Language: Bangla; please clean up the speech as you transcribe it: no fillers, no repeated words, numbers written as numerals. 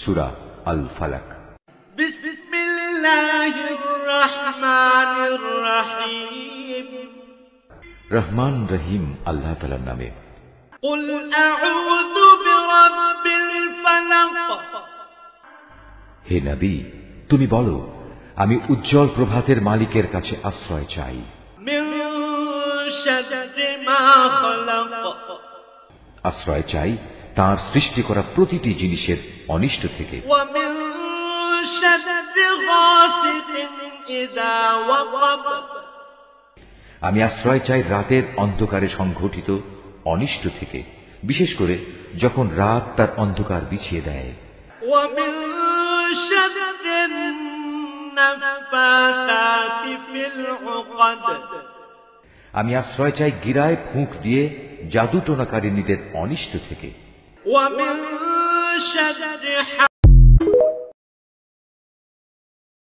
সূরা আল ফালাক। বিসমিল্লাহির রহমানির রহিম। রহমান রহিম আল্লাহ তাআলার নামে। কুল আউযু বিরাব্বিল ফালাক। হে নবী, তুমি বলো, আমি উজ্জ্বল প্রভাতের মালিকের কাছে আশ্রয় চাই। মিন শাররি মা খালাক। আশ্রয় চাই তাঁর সৃষ্টি করা প্রতিটি জিনিসের অনিষ্ট থেকে। ওয়া মিন শাররি গাসিকিন ইযা ওয়াকাব। আমি আশ্রয় চাই রাতের অন্ধকারে সংঘটিত অনিষ্ট থেকে, বিশেষ করে যখন রাত তার অন্ধকার বিছিয়ে দেয়। ওয়া মিন শাররিন নাফাসাতি ফিল উকাদ। আমি আশ্রয় চাই গিরায় ফুঁক দিয়ে জাদু টোনাকারিনীদের অনিষ্ট থেকে। ওয়া মিন শাররি